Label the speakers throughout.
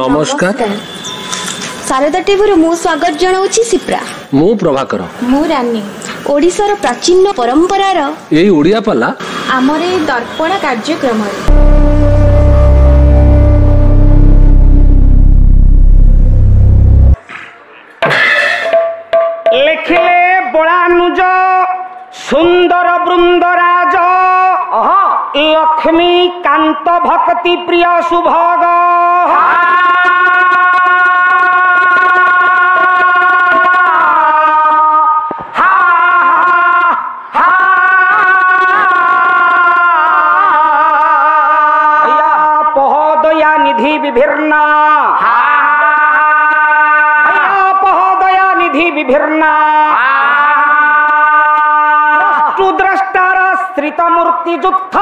Speaker 1: नमस्कार
Speaker 2: शारदा टीवी मु स्वागत जनाऊँ सिप्रा
Speaker 1: मु प्रभाकर
Speaker 2: मु रानी ओडिशार प्राचीन परंपरार
Speaker 1: यही ओडिया पाला
Speaker 2: आमर दर्पण कार्यक्रम
Speaker 3: लिखिले बड़ानुज सुंदर बृंदराज लक्ष्मी कांत भक्ति प्रिय सुभग पहोदया निधि विभिन्ना पहोदया निधि विभिन्ना द्रष्टार स्त्रित मूर्ति जुक्त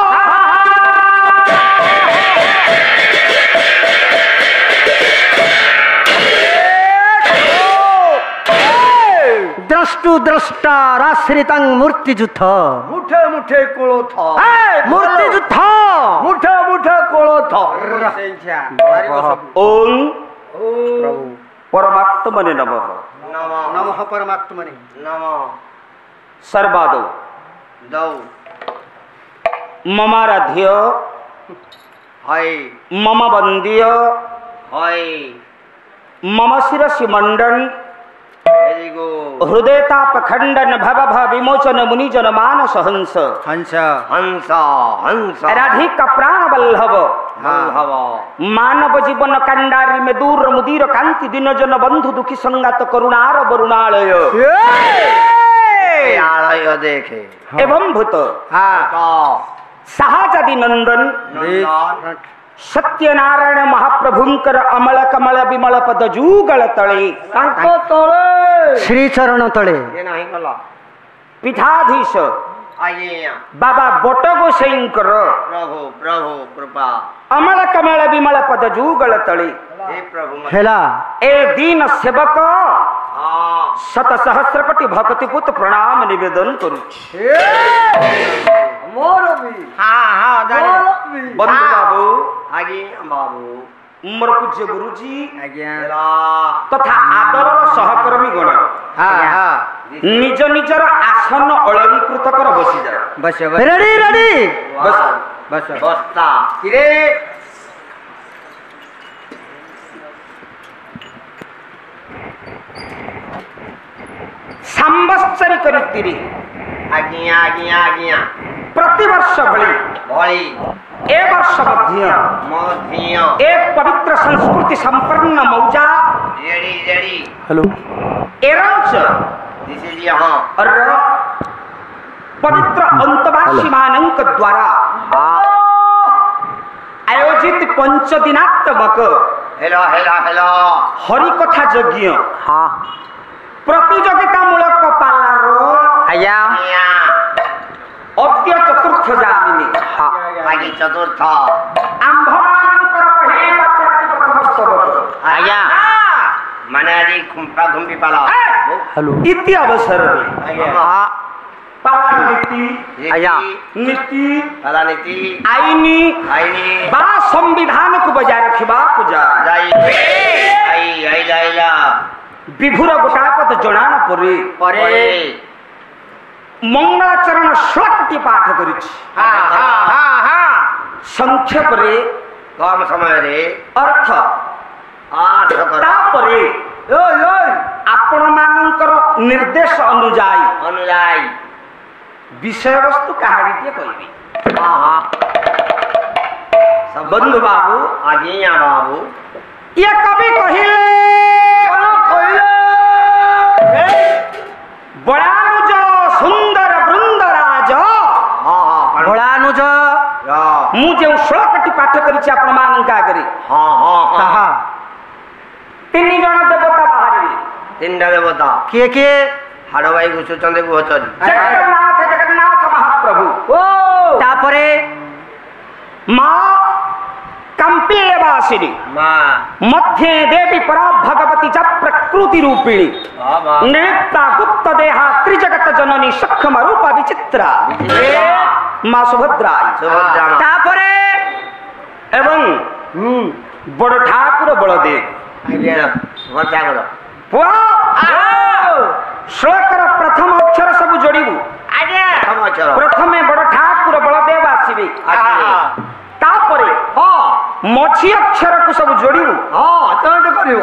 Speaker 4: द्रष्टु द्रष्टाराश्रित मूर्तिजुथ
Speaker 5: मुठे मुठे कोलोथ
Speaker 4: मूर्तिजुथ
Speaker 5: मुठे मुठे कोलोथ
Speaker 3: ओम परमात्मने नमः
Speaker 5: नमः परमात्मने नमः
Speaker 3: सर्वादौ
Speaker 5: दौ
Speaker 3: ममाराध्य
Speaker 5: हाय
Speaker 3: मम वंद्य
Speaker 5: हाय
Speaker 3: मम शिरसि मंडन
Speaker 5: वेरी गुड
Speaker 3: हृदयताप खंडन भव भव विमोचन मुनिजन मानस हंस
Speaker 5: हंस हंस हंस
Speaker 3: राधिका प्राण वल्लभ मानव जीवन कंडारी में दूर मुदीर कांति दिन जन बंधु दुखी संगात करुणार वरुणालय
Speaker 5: आलय देखे
Speaker 3: एवं भूत सहाजादि नंदन सत्यनारायण महाप्रभुंकर अमल कमल विमल पद जूगल तले
Speaker 4: श्री चरण तले
Speaker 3: पीठाधीश बाबा बट गोसाईंकर
Speaker 5: प्रभु प्रभु कृपा
Speaker 3: अमल कमल विमल पद जूगल तले
Speaker 5: हे प्रभु
Speaker 4: हेला
Speaker 3: ए दीन सेवक शत सहस्र कोटि भक्ति पुत प्रणाम निवेदन करुछि
Speaker 5: मोर भी
Speaker 3: बंधु बाबू
Speaker 5: आगे बाबू
Speaker 3: मोर पूज्य गुरुजी
Speaker 5: आज्ञा
Speaker 3: तथा आदर सहकर्मी गण निज निजर आसन अलंकृत कर बसी जा
Speaker 5: बस
Speaker 4: रेडी रेडी
Speaker 3: बस
Speaker 5: बस बस्ता किरे
Speaker 3: सांबत्सरिक रीति
Speaker 5: आज्ञा आज्ञा आज्ञा
Speaker 3: प्रतिवर्ष भली
Speaker 5: भली
Speaker 3: ए वर्ष मध्य
Speaker 5: मध्य
Speaker 3: एक पवित्र संस्कृति संपन्न मौजा
Speaker 5: रेडी रेडी
Speaker 4: हेलो
Speaker 3: एरंच
Speaker 5: दिस इज यहां
Speaker 3: और पवित्र अंतवासी मानंक द्वारा आयोजित पंच दिनात्मक
Speaker 5: हेलो हेलो हेलो
Speaker 3: हरि कथा यज्ञ
Speaker 4: हाँ
Speaker 3: प्रतियोगिता मूलक पालार
Speaker 4: आया
Speaker 3: अद्य चतुर्थ जामिनी
Speaker 4: हाँ
Speaker 5: आगे चतुर्थ
Speaker 3: आंभमानंकर पहिला पुराति प्रथम स्तबक
Speaker 5: आया माने आजी खुंपा खुंपी पाला
Speaker 4: हेलो
Speaker 3: इति अवसर
Speaker 4: हाँ
Speaker 3: पाला नीति
Speaker 4: आया
Speaker 3: नीति
Speaker 5: पाला नीति
Speaker 3: आईनी
Speaker 5: आईनी
Speaker 3: बा संविधान को बजाय रखिबा पूजा
Speaker 5: जाई आई आई जाइला
Speaker 3: विभुर गोटापद जणान परे
Speaker 5: परे
Speaker 3: मंगलाचरण श्लोकटी पाठ करिछि
Speaker 5: हां हां हां हां
Speaker 3: संक्षेप रे
Speaker 5: कम समय रे
Speaker 3: अर्थ
Speaker 5: आठ कर
Speaker 3: तापरे
Speaker 5: ओय ओय
Speaker 3: आपण मानकर निर्देश
Speaker 5: अनुयायी
Speaker 3: विषय वस्तु कहानी कहबी
Speaker 5: हां हां
Speaker 3: सब बंधु बाबू
Speaker 5: आज्ञा बाबू
Speaker 3: ये कवि कहिले बड़ानुज सुंदर बृंदराज
Speaker 5: हां हां
Speaker 4: भोलानुज
Speaker 3: मु जे श्लोकटी पाठ करिछि आपण मानक आगरे
Speaker 5: हां हां
Speaker 4: कहा
Speaker 3: तीन जन देवता बाहरी
Speaker 5: तीनटा देवता
Speaker 4: किए किए
Speaker 5: हाड़ भाई घुसुचंदे गुहचरी
Speaker 3: जगन्नाथ महाप्रभु
Speaker 4: ओ तापरे
Speaker 3: माँ कंपिलेवासिनी
Speaker 5: मां
Speaker 3: मध्य देवी परा भगवती च प्रकृति रूपिणी नृत्ता गुप्त देहा त्रिजगत जननी सक्षम रूप विचित्रा माँ सुभद्रा
Speaker 5: सुभद्रा
Speaker 4: तापरे
Speaker 3: एवं बड़ ठाकुर बलदेव
Speaker 5: ଆଜ୍ଞା ଭର୍ତ୍ତା କର
Speaker 3: पुआ श्लोकर प्रथम अक्षर सब जोड़ू
Speaker 5: ଆଜ୍ଞା ପ୍ରଥମ ଅକ୍ଷର
Speaker 3: प्रथमे बड़ ठाकुर बलदेव आसवे
Speaker 5: ଆସିବେ
Speaker 3: तापरे मझी अक्षर को सब जोड़ू
Speaker 5: ହଁ କେମିତି କରିବ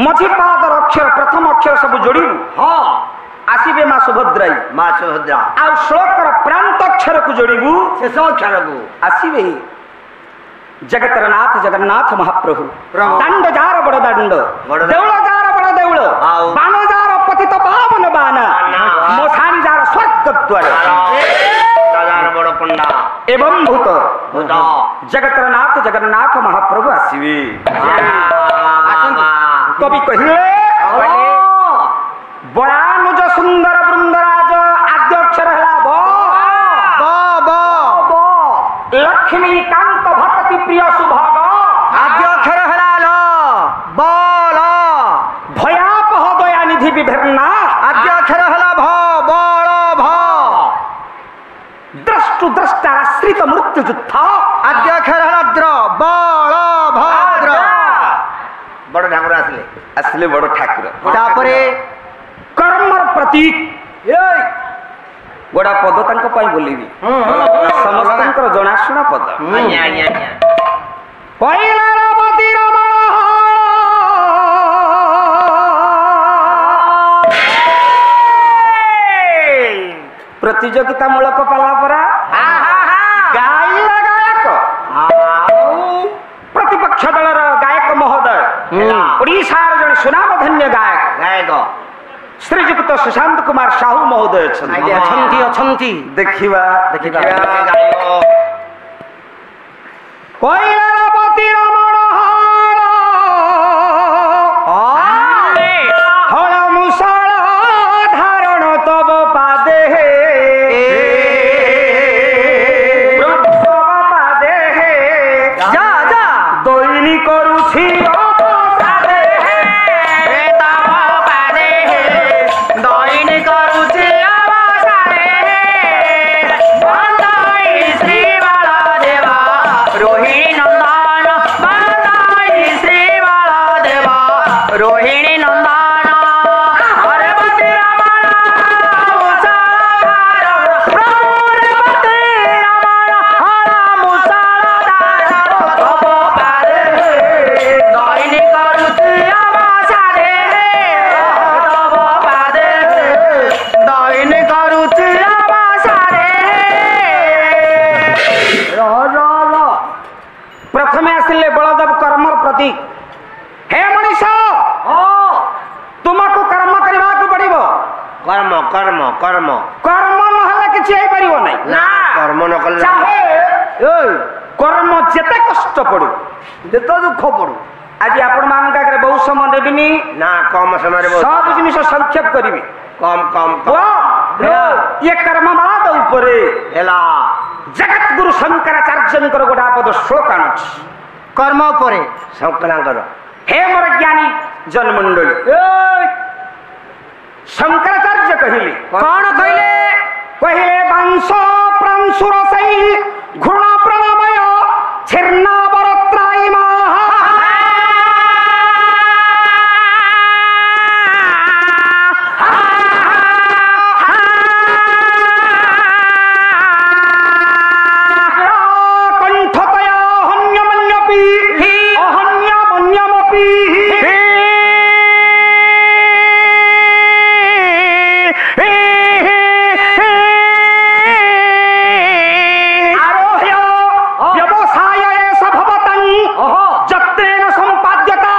Speaker 3: मझी पादर अक्षर प्रथम अक्षर सब जोड़ू
Speaker 5: ହଁ
Speaker 3: आसवे माँ सुभद्राई
Speaker 5: ମା ସୁଭଦ୍ରା
Speaker 3: आ श्लोकर प्रांत अक्षर को जोड़ू
Speaker 5: ଶେଷ ଅକ୍ଷରକୁ
Speaker 3: आसवे जगतरनाथ जगन्नाथ महाप्रभु
Speaker 5: प्रभु।
Speaker 3: दंड जार बड़ दंड
Speaker 5: बड़ दंड।
Speaker 3: देवल जार बड़ देवल
Speaker 5: आओ।
Speaker 3: बाण जार पतित पावन बाण
Speaker 5: बाण।
Speaker 3: मोसाणी जार स्वर्ग द्वार
Speaker 5: ରାଜାର ବଡ଼ ପଣ୍ଡା
Speaker 3: एवं भूत
Speaker 5: ଭୂତ
Speaker 3: जगतरनाथ जगन्नाथ महाप्रभु आसवे कवि कहिले बड़ानुज सुंदर बृंदराज आद्य अक्षर है लक्ष्मी कांत भक्ति प्रिय सुभग
Speaker 4: आद्य अक्षर हला ल बल
Speaker 3: भयापह दया निधि विभिन्ना
Speaker 4: आद्य अक्षर हला भ बल भ
Speaker 3: द्रष्टु द्रष्टाश्रित मृत्यु युद्ध
Speaker 4: आद्य अक्षर हला द्र बल भद्र
Speaker 5: ବଡ଼ ଠାକୁର ଆସିଲେ
Speaker 3: असले बड़ ठाकुर
Speaker 4: तापरे
Speaker 3: कर्मर प्रतीक गोड़ा पद तांको पाई बोलिबी समस्तंकर जनाशुना पद
Speaker 5: ଆଜ୍ଞା ଆଜ୍ଞା ଆଜ୍ଞା
Speaker 3: पहिला रमती रमण प्रतियोगिता मूलक पाला परा गाइला गायक प्रतिपक्ष दलर गायक महोदय ओडिशार जन सुनामधन्य गायक
Speaker 5: ଗାୟକ
Speaker 3: श्रीजुक्त सुशांत कुमार साहू महोदय
Speaker 4: अछंती अछंती
Speaker 3: देखिबा
Speaker 5: ଗାୟକ
Speaker 3: पहिला रमती रमण हल मुसळ धारण तब पादे तब पादे
Speaker 4: जा जा
Speaker 3: दैनी करुछि अवसादे
Speaker 4: तब पादे दैनी करुछि अवसादे बंदाई श्री बलदेवा रोहिणी नंदन बंदाई श्री बलदेवा रोहिणी नंदन हरपति रमण मुसलधार प्रभुरपति रमण हर मुसलधार तब पादे दैनी करुछि अवसादे तब पादे दैनी करुछि अवसादे
Speaker 3: प्रथमे आसिले बलदेव कर्मर प्रतीक हे मनीष तुमको कर्म करबा को पड़िबो
Speaker 5: କର୍ମ କର୍ମ କର୍ମ
Speaker 3: कर्म नहले किछि हेइ परिबो नै
Speaker 5: ନା କର୍ମ ନ କଲେ
Speaker 3: चाहे कर्म जेते कष्ट पड़ू
Speaker 5: ଯେତେ ଦୁଃଖ ପଡୁ
Speaker 3: आज आपण मान का बहुत समय देबिनी
Speaker 5: ନା କମ ସମୟରେ ବହୁତ
Speaker 3: सब जिनिस संक्षेप करिवि
Speaker 5: କମ କମ
Speaker 3: ये कर्मवाद उपरे
Speaker 5: ହେଲା
Speaker 3: जगत गुरु शंकराचार्यंकर गोटा पद श्लोक आणुछि
Speaker 4: कर्म परे
Speaker 5: ଶଙ୍କରାଙ୍କର
Speaker 3: हे मोर ज्ञानी जनमंडली शंकराचार्य कहिले
Speaker 4: कौन कहले
Speaker 3: कहिले वंश प्रांशुर सई घृण प्रणमय छिन्नावरत्राई कंठतया हन्यमन्यपि अहन्यमन्यमपि आरोह्य व्यवसाय एष भवतं जत्रेण सम्पाद्यता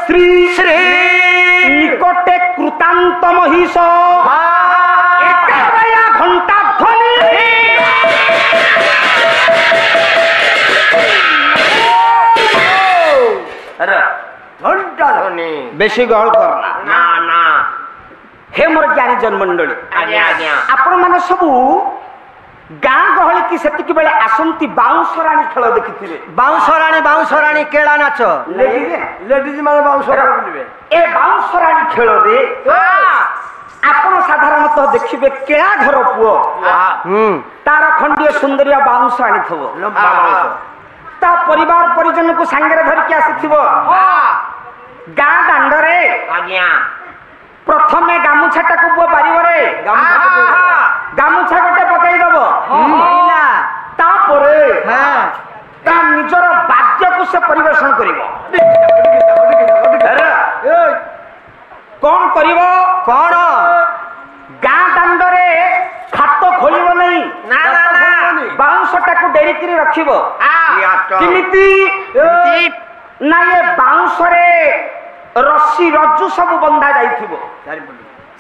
Speaker 3: श्री श्री निकटे कृतांत महिष एकादया घंटा ध्वनि
Speaker 5: ଘଣ୍ଟା ଧ୍ୱନି
Speaker 3: बेसी गहल करना
Speaker 5: ନା ନା
Speaker 3: हे मोर ज्ञानी जनमंडली
Speaker 5: ଆଜ୍ଞା ଆଜ୍ଞା
Speaker 3: आपण माने सबु ଗାଁ ଗହଳି କି ସେତିକି ବେଳେ ଆସନ୍ତି ବାଉଁଶ ରାଣୀ ଖେଳ ଦେଖିଥିବେ।
Speaker 4: ବାଉଁଶ ରାଣୀ କେଳା ନାଚ ଲେଡିଜ ମାନେ ବାଉଁଶ ବୁଲିବେ।
Speaker 3: ଏ ବାଉଁଶ ରାଣୀ ଖେଳରେ ଆପଣ ସାଧାରଣତଃ ଦେଖିବେ କେଳା ଘର ପୁଅ ତାର ଖଣ୍ଡିଏ ସୁନ୍ଦରିଆ ବାଉଁଶ ଆଣିଥିବ, ତା ପରିବାର ପରିଜନକୁ ସାଙ୍ଗରେ ଧରିକି ଆସିଥିବ। ଗାଁ ଦାଣ୍ଡରେ
Speaker 5: ଆଜ୍ଞା
Speaker 3: ପ୍ରଥମେ ଗାମୁଛାଟାକୁ ପୁଅ ପାରିବରେ ଗାମୁଛା ଗୋଟେ ପକେଇଦବ, ତାପରେ ତା ନିଜର ବାଦ୍ୟକୁ ସେ ପରିବେଷଣ କରିବ। କଣ କରିବ? କଣ ଗାଁ ଦାଣ୍ଡରେ ଖାତ ଖୋଲିବ ନାହିଁ, ବାଉଁଶଟାକୁ ଡେରିକିରି ରଖିବ। କେମିତି ନା ଏ ବାଉଁଶରେ ରସି ରଜ୍ଜୁ ସବୁ ବନ୍ଧା ଯାଇଥିବ,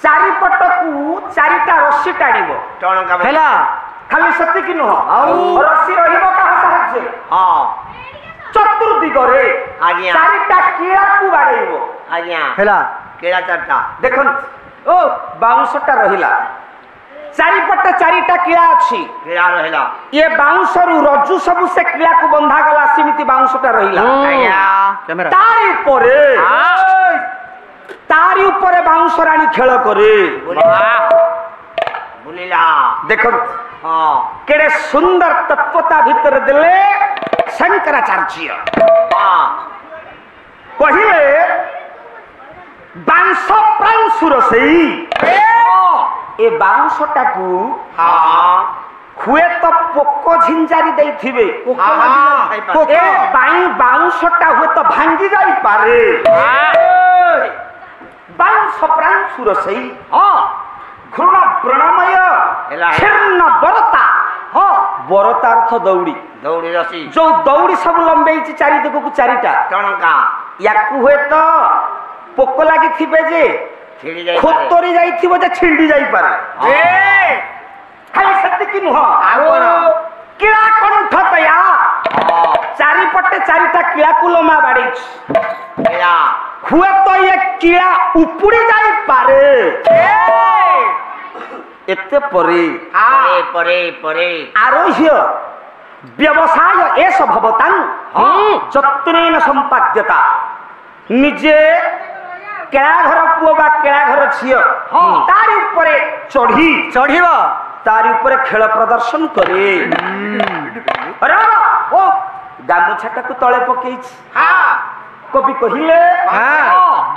Speaker 3: ଚାରିପଟକୁ ଚାରିଟା ରସି ଟାଣିବ ହେଲା। ଖାଲି ସେତିକି ନୁହଁ, ରସି ରହିବ କାହା ସାହାଯ୍ୟରେ? ଚତୁର୍ଦିଗରେ ଚାରିଟା କିଳାକୁ ବାଡେଇବ।
Speaker 5: ଆଜ୍ଞା
Speaker 4: ହେଲା
Speaker 5: କେଳା ଚାରିଟା
Speaker 3: ଦେଖନ୍ତୁ, ବାଉଁଶଟା ରହିଲା, ଚାରିପଟେ ଚାରିଟା କିଳା ଅଛି,
Speaker 5: କେଳା ରହିଲା।
Speaker 3: ଏ ବାଉଁଶରୁ ରଜ୍ଜୁ ସବୁ ସେ କିଳାକୁ ବନ୍ଧା ଗଲା, ସେମିତି ବାଉଁଶଟା ରହିଲା। ତାରି ଉପରେ ବାଉଁଶ ରାଣୀ ଖେଳ করে
Speaker 5: ବୁଲିଲା।
Speaker 3: ଦେଖନ୍ତୁ କେଡେ ସୁନ୍ଦର ତତ୍ଵତା ଭିତରେ ଦେଲେ ଶଙ୍କରାଚାର୍ଯ୍ୟ। କହିଲେ ବାଂଶ ପ୍ରାଂଶୁର ସେଇ ଏ ବାଉଁଶଟାକୁ ହୁଏତ ପୋକ ଝିଞ୍ଜାରି ଦେଇଥିବେ, ଏ ବାଉଁଶଟା ହୁଏତ ଭାଙ୍ଗି ଯାଇପାରେ। ବାଉଁଶ ପ୍ରାଂଶୁର ସେଇ ଘୃଣ ବ୍ରଣମୟ ଛିନ୍ନ ବରତା। ବରତା ଅର୍ଥ ଦୌଡ଼ି,
Speaker 5: ଦୌଡ଼ି ରସି
Speaker 3: ଯୋଉ ଦୌଡ଼ି ସବୁ ଲମ୍ବେଇଛି ଚାରି ଦିଗକୁ ଚାରିଟା,
Speaker 5: ଟଣକା
Speaker 3: ୟାକୁ ହୁଏତ ପୋକ ଲାଗିଥିବେ ଯେ ଖୋତରି ଯାଇଥିବ ଯେ ଛିଣ୍ଡି ଯାଇପାରେ। ଖାଲି ସେତିକି ନୁହଁ, କିଳା କଣ୍ଠ ତୟା ଚାରିପଟେ ଚାରିଟା କିଳାକୁ ଲମା ବାଡେଇଛି, ହୁଏତ ଏ କିଳା ଉପୁଡି ଯାଇପାରେ। ଏତେ ପରେ ଆରୋହ୍ୟ ବ୍ୟବସାୟ ଏସ ଭବତାଂ ଯତ୍ନେନ ସମ୍ପାଦ୍ୟତା। ନିଜେ କେଳା ଘର ପୁଅ ବା କେଳା ଘର ଝିଅ ତାରି ଉପରେ ଚଢିବ, ତାରି ଉପରେ ଖେଳ ପ୍ରଦର୍ଶନ करे। ଗାମୁଛାଟାକୁ ତଳେ ପକେଇଛି। କବି କହିଲେ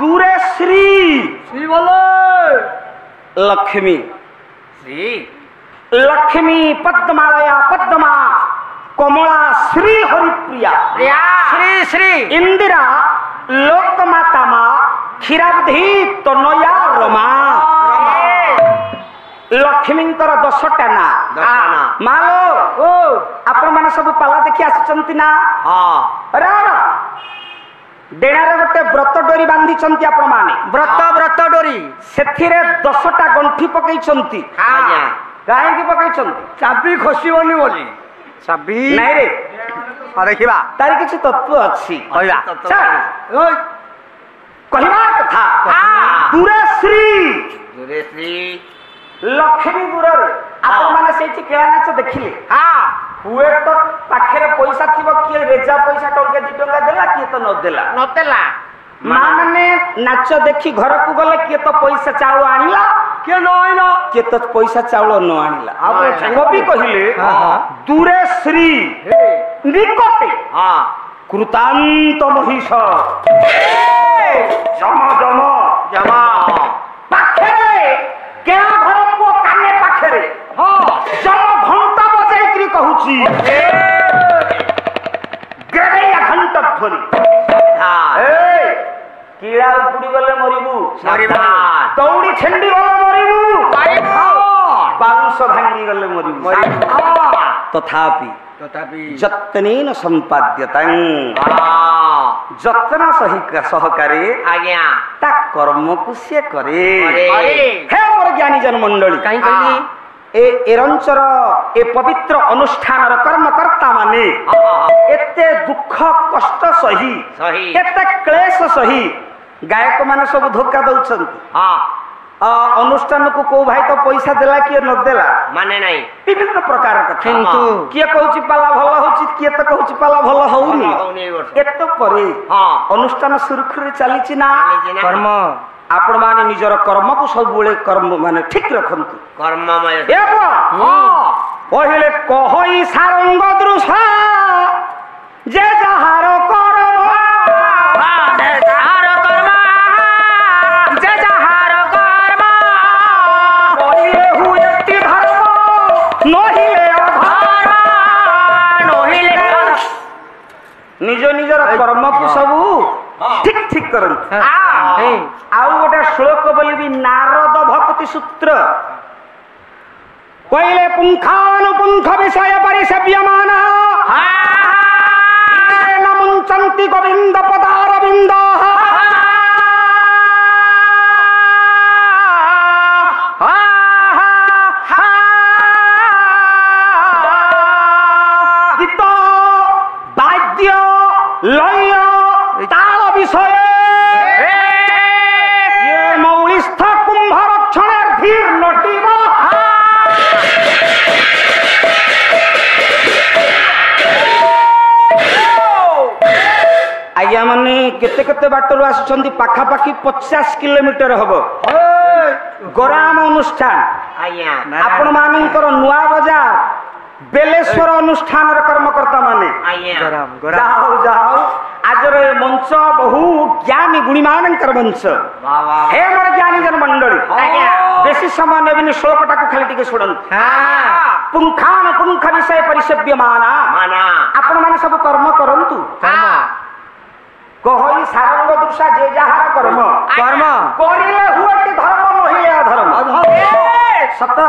Speaker 3: ଦୂରେ ଶ୍ରୀ ଲକ୍ଷ୍ମୀ, ଲକ୍ଷ୍ମୀ ପଦ୍ମାଳୟା ପଦ୍ମା କମଳା ଶ୍ରୀ ହରିପ୍ରିୟା ଶ୍ରୀ ଶ୍ରୀ ଇନ୍ଦିରା ଲୋକମାତା ମା କ୍ଷୀରାବ୍ଧି ତନୟା ରମା। ଲକ୍ଷ୍ମୀଙ୍କର 10ଟା ନା। ମାଲୋ ଆପଣ ମାନେ ସବୁ ପାଲା ଦେଖି ଆସିଛନ୍ତି ନା? ଡେଣାରେ ଗୋଟେ ବ୍ରତ ଡୋରି ବାନ୍ଧିଛନ୍ତି ଆପଣ ମାନେ, ବ୍ରତ ଡୋରି, ସେଥିରେ 10ଟା ଗଣ୍ଠି ପକେଇଛନ୍ତି। କାହିଁକି ପକେଇଛନ୍ତି? ଚାବି ଖସିବନି ବୋଲି। ଚାବି ନାଇଁ ରେ, ଦେଖିବା ତାର କିଛି ତତ୍ଵ ଅଛି। କହିବାର କଥା ଦୂରେ ଶ୍ରୀ ଲକ୍ଷ୍ମୀ ଦୂରରେ। ଆପଣ ମାନେ ସେଇଠି କେଳା ନାଚ ଦେଖିଲେ, ହୁଏତ ପାଖରେ ପଇସା ଥିବ, କିଏ ରେଜା ପଇସା ଟଙ୍କା 2 ଟଙ୍କା ଦେଲା, କିଏ ତ ନଦେଲା। ମା ମାନେ ନାଚ ଦେଖି ଘରକୁ ଗଲେ କିଏ ତ ପଇସା ଚାଉଳ ଆଣିଲା, କିଏ ନ ଆଣିଲା, କିଏ ତ ପଇସା ଚାଉଳ ନ ଆଣିଲା। କବି କହିଲେ ଦୂରେ ଶ୍ରୀ ନିକଟେ କୃତାନ୍ତ ମହିଷ ଜମ ଜମ ଜମ ପାଖରେ କେଳା ଘର ପୁଅ କାନେ ପାଖରେ ଜମ ଘଣ୍ଟା ବଜାଇକିରି କହୁଛି ଗେଡେଇଆ ଘଣ୍ଟ ଧ୍ୱନି। କିଳା ଉପୁଡି ଗଲେ ମରିବୁ, ଦୌଡ଼ି ଛିଣ୍ଡି ଗଲେ ମରିବୁ, ବାଉଁଶ ଭାଙ୍ଗି ଗଲେ ମରିବୁ। ତଥାପି ଯତ୍ନେନ ସମ୍ପାଦ୍ୟତାଂ, ଯତ୍ନ ସହକାରେ ତା କର୍ମକୁ ସେ କରେ। ହେ ମୋର ଜ୍ଞାନୀ ଜନ ମଣ୍ଡଳୀ, କାହିଁ କହିଲି ଏରଞ୍ଚର ଏ ପବିତ୍ର ଅନୁଷ୍ଠାନର କର୍ମକର୍ତ୍ତା ମାନେ ଏତେ ଦୁଃଖ କଷ୍ଟ ସହି, ଏତେ କ୍ଲେଶ ସହି ଗାୟକ ମାନେ ସବୁ ଧୋକା ଦଉଛନ୍ତି। अनुष्ठान को को भाई तो पैसा देला किए न देला
Speaker 5: माने नहीं
Speaker 3: विभिन्न प्रकार कथा
Speaker 4: किंतु
Speaker 3: किए कहूची पाला भल होची किए तो कहूची पाला भल होउनी एत परे अनुष्ठान सुरखुरे चलीची ना
Speaker 4: कर्म
Speaker 3: आपण माने निजर कर्म को सब बेले कर्म माने ठीक रखंतु
Speaker 5: कर्ममय
Speaker 3: पहिले कहई सारंग दृश जे जहार कर्म पहिले हुएति धर्म नहिले अधर्म निज निजर कर्म को सब ठीक ठीक करंतु आउ गोटे श्लोक बोली नारद भक्ति सूत्र पहिले पुंखानुपुंख विषय परिसेव्यमान न मुंचन्ति गोविंद पदारविंद गीत वाद्य लय ताल विषय ये मौलिस्थ कुंभ रक्षण धीर नटिब आज्ञा माने केते केते बाटर आसुचंदी पाखापाखी 50 किलोमीटर हबो गोराम अनुष्ठान
Speaker 5: आज्ञा
Speaker 3: आपण मानकर नुआ बाजार बेलेश्वर अनुष्ठान कर्मकर्ता माने जाओ जाओ आज रे मंच बहु ज्ञानी गुणीमान मंच हे मोर ज्ञानी जन मंडली बेसी समय नेबिन श्लोकटा को खाली टिके सुनन पुंखान पुंख विषय परिसेव्यमाना
Speaker 5: माना
Speaker 3: आपण माने सब कर्म करंतु कहई सारंग दृशा जे जहार कर्म
Speaker 4: कर्म
Speaker 3: करिले हुएति धर्म नहिले अधर्म सत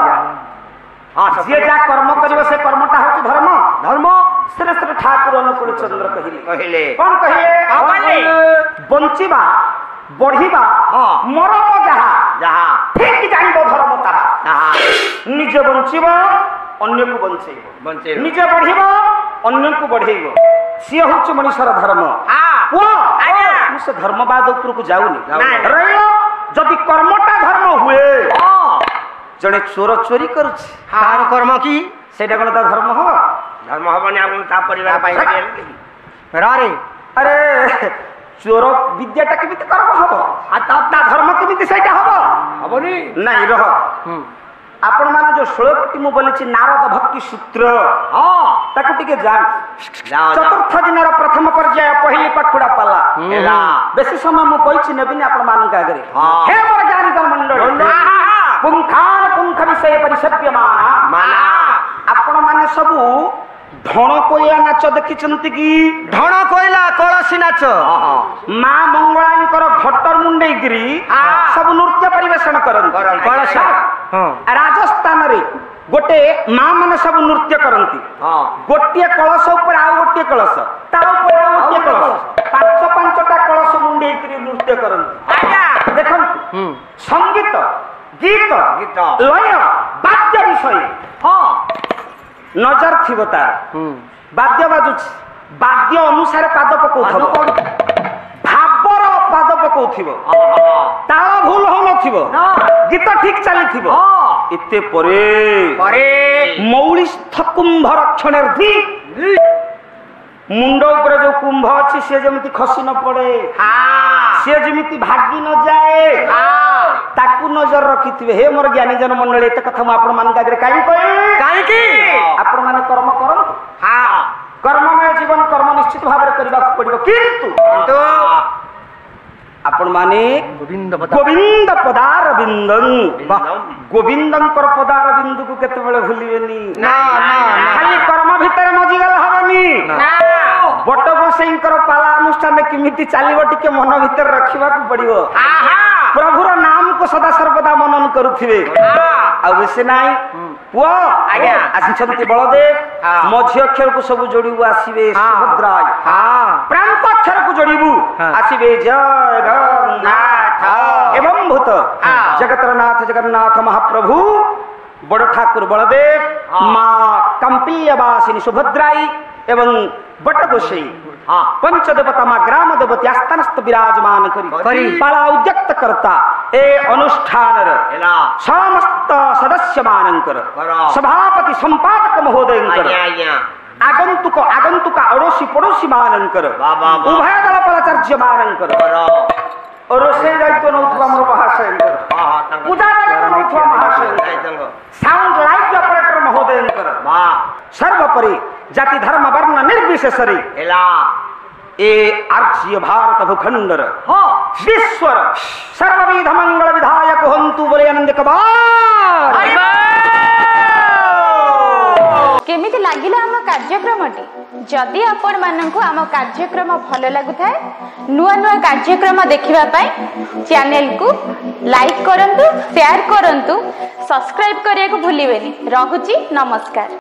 Speaker 3: जे जा कर्म करिव से कर्मटा होची धर्म धर्म श्रेष्ठ ठाकुर अनुकूल चंद्र कहिले कौन कहिले बंचिबा बढ़िबा मरम जहा
Speaker 5: जहा
Speaker 3: ठीक जानिबो धर्म ताहा निजे बंचिबो अन्य को बंचेइबो निजे बढ़िबो अन्य को बढ़ेइबो सिए होची मनुष्यर धर्म पुआ से धर्मवाद ऊपर को जाउनी रहिलो जदि कर्मटा धर्म हुए जने चोर चोरी करुछि
Speaker 4: तार कर्म की
Speaker 3: सेटा कोन धर्म हो
Speaker 5: धर्म हबनी आपन ता परिवार पाई
Speaker 3: रे अरे चोर विद्याटा केमिति कर्म हबो आ ता धर्म केमिति सेटा हबो हबनी नाही रह आपण मान जो श्लोकटी मु बोलिछि नारद भक्ति सूत्र ताकु टिके जान चतुर्थ दिनर प्रथम पर्याय पहिली पखुडा पाला एला बेसी समय मु कहिछि नबिनी आपण मान का आगरे हे मोर ज्ञानी जन मंडल पुंखान पुंख विषय परिसेव्यमाना माना आपण माने सबु धण कोइला नाच देखिचंती की
Speaker 4: ढण कोइला कळसी नाच
Speaker 3: मां मंगळांकर घटर मुंडेगिरी सब नृत्य परिवेषण करन
Speaker 4: कळस
Speaker 3: राजस्थान रे गोटे मां माने सब नृत्य करंती गोटिए कलश ऊपर आ गोटिए कलश ता ऊपर आ गोटिए कलश पांच पांचटा कलश मुंडेगिरी नृत्य करंती आज्ञा देखन संगीत गीत
Speaker 5: गीत
Speaker 3: लय वाद्य विषय नजर थिबो तार वाद्य बाजुछि वाद्य अनुसार पाद पकौथबो भावर पाद पकौथिबो ताल भूल हो नथिबो गीत ठीक चली थिबो इते परे मौलिस्थ कुंभ रक्षणार्थी मुंड ऊपर जो कुंभ अछि से जेमिति खसी न पड़े से जेमिति भागी न जाए ताकू नजर रखिथिबे हे मोर ज्ञानी जन मंडली एते कथा म आपण मान आगे काई की आपण माने कर्म करंतु कर्ममय जीवन कर्म निश्चित भाव करबा पड़िबो किंतु आपण माने गोविंद पदार बिंदं गोविंदंकर पदार बिंदु को केते बेले भूलिबेनी खाली कर्म भीतर मजी गल हबनी बट गोसाईंकर पाला अनुष्ठान किमिति चालिबो टिके मन भीतर रखिबा को पड़िबो प्रभुर नाम को सदा सर्वदा मनन करुथिबे आ बेसे नाही पुओ आज्ञा आसिछंती बलदेव मझी अक्षर को सब जोड़ीबु आसीबे सुभद्राय प्रांत अक्षर को जोड़ीबु आसीबे जय जगन्नाथ एवं भूत जगतरनाथ जगन्नाथ महाप्रभु बड़ ठाकुर बलदेव मां कंपिल्यवासिनी सुभद्राई एवं बट गोसाई पंचदेवता मां ग्राम देवती आस्थानस्थ विराजमान करी पाला उद्यक्त करता ए अनुष्ठान
Speaker 5: ହେଲା
Speaker 3: समस्त सदस्य मानकर सभापति संपादक महोदय
Speaker 5: ଆଜ୍ଞା आज्ञा
Speaker 3: आगंतुक आगंतुक अड़ोसी पड़ोसी मानकर उभय दल पराचार्य मानकर और रोषेई दायित्व नौथुवा मोर महाशय पूजा दायित्व नौथुवा महाशय साउंड लाइट ऑपरेटर महोदय सर्वोपरि जाति धर्म वर्ण निर्विशेष ए आर्य भारत भूखंडर विश्वर सर्वविध मंगल विधायक हंतु बोले आनंद कबार
Speaker 2: केमिति लागिला आम कार्यक्रमटी जदि आपण माननकु आम कार्यक्रम भल लागुथाय नुआ नुआ कार्यक्रम देखिबा पाई चैनल को लाइक करंतु शेयर करंतु सब्सक्राइब करिया को भूलिबेनी रहुची नमस्कार।